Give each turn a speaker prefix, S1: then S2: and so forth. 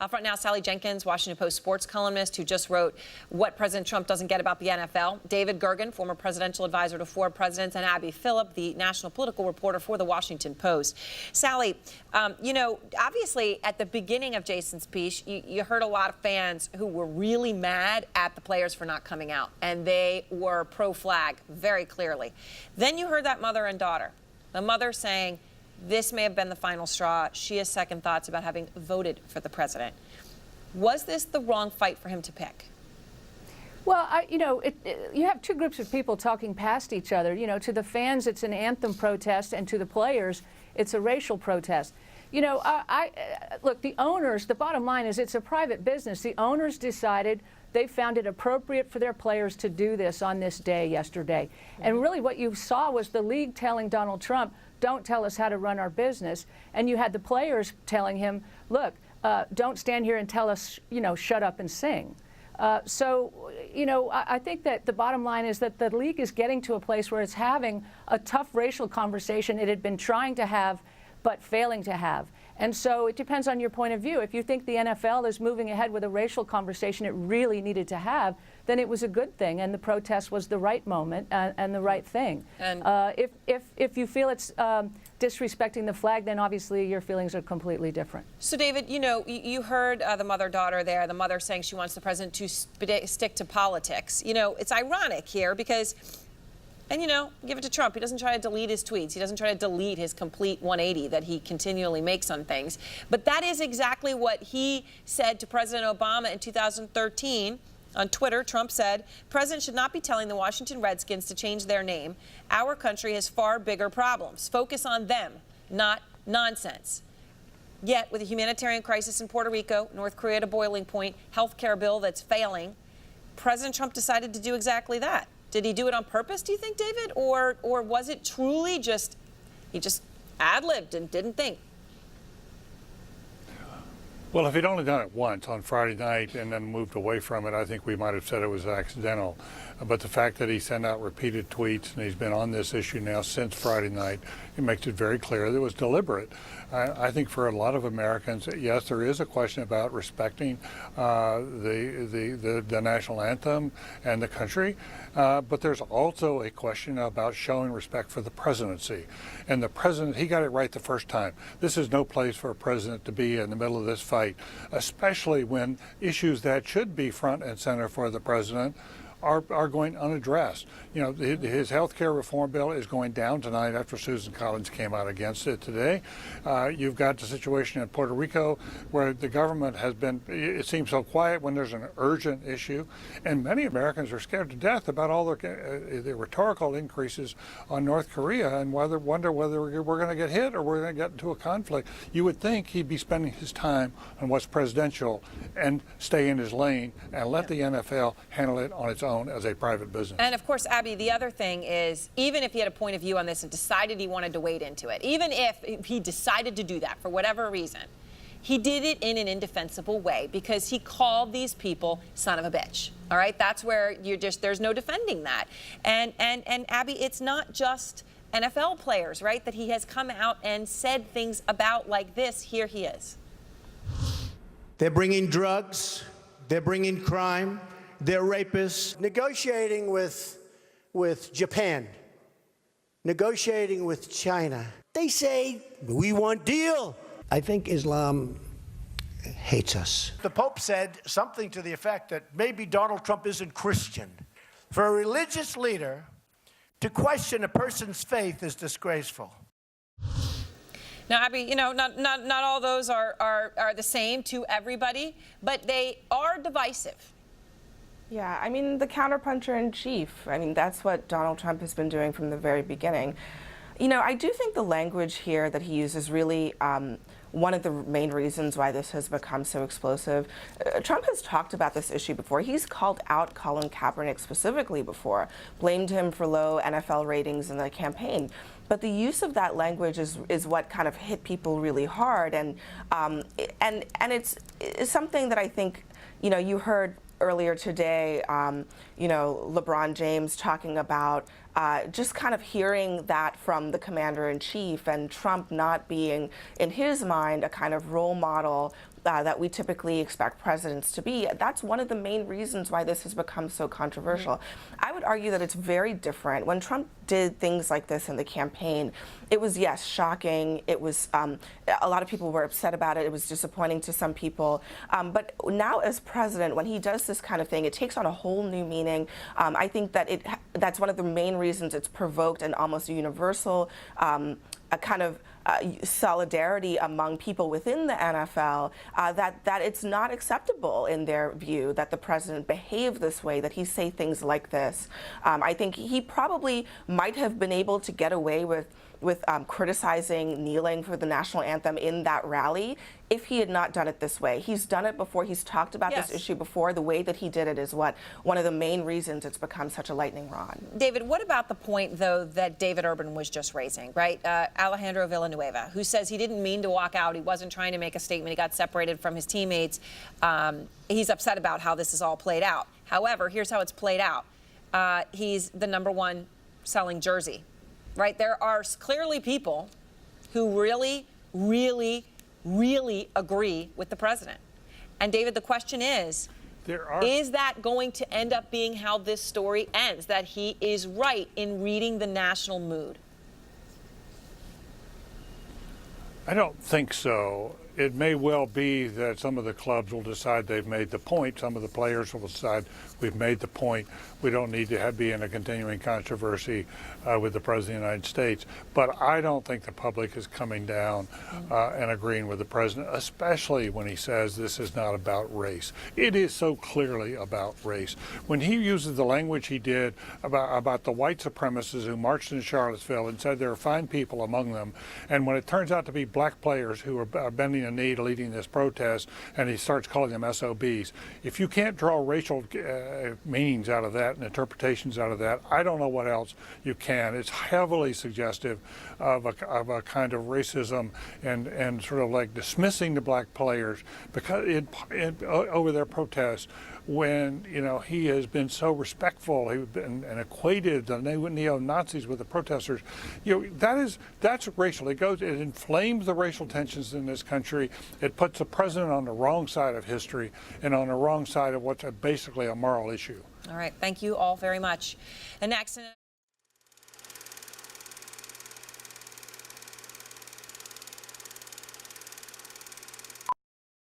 S1: Up front now, Sally Jenkins, Washington Post sports columnist, who just wrote What President Trump Doesn't Get About the NFL. David Gergen, former presidential advisor to 4 presidents, and Abby Phillip, the national political reporter for the Washington Post. Sally, obviously at the beginning of Jason's piece, you heard a lot of fans who were really mad at the players for not coming out, and they were pro-flag very clearly. Then you heard that mother and daughter. The mother saying, this may have been the final straw. She has second thoughts about having voted for the president. Was this the wrong fight for him to pick?
S2: Well, you have two groups of people talking past each other. To the fans, it's an anthem protest, and to the players, it's a racial protest. Look, the owners, the bottom line is it's a private business. The owners decided they found it appropriate for their players to do this on this day yesterday. And really what you saw was the league telling Donald Trump, don't tell us how to run our business. And you had the players telling him, look, don't stand here and tell us, shut up and sing. I think that the bottom line is that the league is getting to a place where it's having a tough racial conversation it had been trying to have but failing to have. And so it depends on your point of view. If you think the NFL is moving ahead with a racial conversation it really needed to have, then it was a good thing, and the protest was the right moment and the right thing. And if you feel it's disrespecting the flag, then obviously your feelings are completely different.
S1: So, David, you heard the mother-daughter there, the mother saying she wants the president to stick to politics. It's ironic here because, and give it to Trump. He doesn't try to delete his tweets. He doesn't try to delete his complete 180 that he continually makes on things. But that is exactly what he said to President Obama in 2013. On Twitter, Trump said, President should not be telling the Washington Redskins to change their name. Our country has far bigger problems. Focus on them, not nonsense. Yet, with a humanitarian crisis in Puerto Rico, North Korea at a boiling point, health care bill that's failing, President Trump decided to do exactly that. Did he do it on purpose, do you think, David? Or was it truly just, he just ad-libbed and didn't think?
S3: Well, if he'd only done it once on Friday night and then moved away from it, I think we might have said it was accidental. But the fact that he sent out repeated tweets and he's been on this issue now since Friday night, it makes it very clear that it was deliberate. I think for a lot of Americans, yes, there is a question about respecting the national anthem and the country, but there's also a question about showing respect for the presidency. And the president, he got it right the first time. This is no place for a president to be in the middle of this fight, especially when issues that should be front and center for the president are going unaddressed. His health care reform bill is going down tonight after Susan Collins came out against it today. You've got the situation in Puerto Rico where the government has been, it seems so quiet when there's an urgent issue. And many Americans are scared to death about all the rhetorical increases on North Korea and wonder whether we're going to get hit or we're going to get into a conflict. You would think he'd be spending his time on what's presidential and stay in his lane and let the NFL handle it on its own as a private business.
S1: And of course, Abby, the other thing is, even if he had a point of view on this and decided he wanted to wade into it, even if he decided to do that for whatever reason, he did it in an indefensible way because he called these people son of a bitch. All right, that's where there's no defending that. And Abby, it's not just NFL players, right, that he has come out and said things about like this. Here he is.
S4: They're bringing drugs. They're bringing crime. They're rapists.
S5: Negotiating with Japan, negotiating with China. They say, we want deal.
S4: I think Islam hates us.
S5: The Pope said something to the effect that maybe Donald Trump isn't Christian. For a religious leader to question a person's faith is disgraceful.
S1: Now, Abby, not all those are the same to everybody, but they are divisive.
S6: Yeah, I mean, the counterpuncher in chief. I mean, that's what Donald Trump has been doing from the very beginning. I do think the language here that he uses really one of the main reasons why this has become so explosive. Trump has talked about this issue before. He's called out Colin Kaepernick specifically before, blamed him for low NFL ratings in the campaign. But the use of that language is what kind of hit people really hard, and it's something that I think you heard earlier today, LeBron James talking about just kind of hearing that from the commander-in-chief, and Trump not being, in his mind, a kind of role model that we typically expect presidents to be, that's one of the main reasons why this has become so controversial. I would argue that it's very different. When Trump did things like this in the campaign, it was, yes, shocking. It was, a lot of people were upset about it. It was disappointing to some people. But now as president, when he does this kind of thing, it takes on a whole new meaning. I think that that's one of the main reasons it's provoked an almost universal a kind of solidarity among people within the NFL, that it's not acceptable in their view that the president behave this way, that he say things like this. I think he probably might have been able to get away with criticizing kneeling for the national anthem in that rally if he had not done it this way. He's done it before. He's talked about this issue before. The way that he did it is one of the main reasons it's become such a lightning rod.
S1: David, what about the point, though, that David Urban was just raising, right? Alejandro Villanueva, who says he didn't mean to walk out. He wasn't trying to make a statement. He got separated from his teammates. He's upset about how this is all played out. However, here's how it's played out. He's the #1 selling jersey, right? There are clearly people who really, really, really agree with the president. And David, the question is that going to end up being how this story ends, that he is right in reading the national mood?
S3: I don't think so. It may well be that some of the clubs will decide they've made the point. Some of the players will decide we've made the point. We don't need to be in a continuing controversy with the President of the United States. But I don't think the public is coming down and agreeing with the President, especially when he says this is not about race. It is so clearly about race. When he uses the language he did about the white supremacists who marched in Charlottesville and said there are fine people among them, and when it turns out to be black players who are bending a knee leading this protest, and he starts calling them SOBs. If you can't draw racial meanings out of that and interpretations out of that, I don't know what else you can. It's heavily suggestive of a kind of racism and sort of like dismissing the black players because over their protests, when he has been so respectful and equated the neo-Nazis with the protesters. That's racial. It inflames the racial tensions in this country. It puts the president on the wrong side of history and on the wrong side of what's basically a moral issue.
S1: All right, thank you all very much. And next.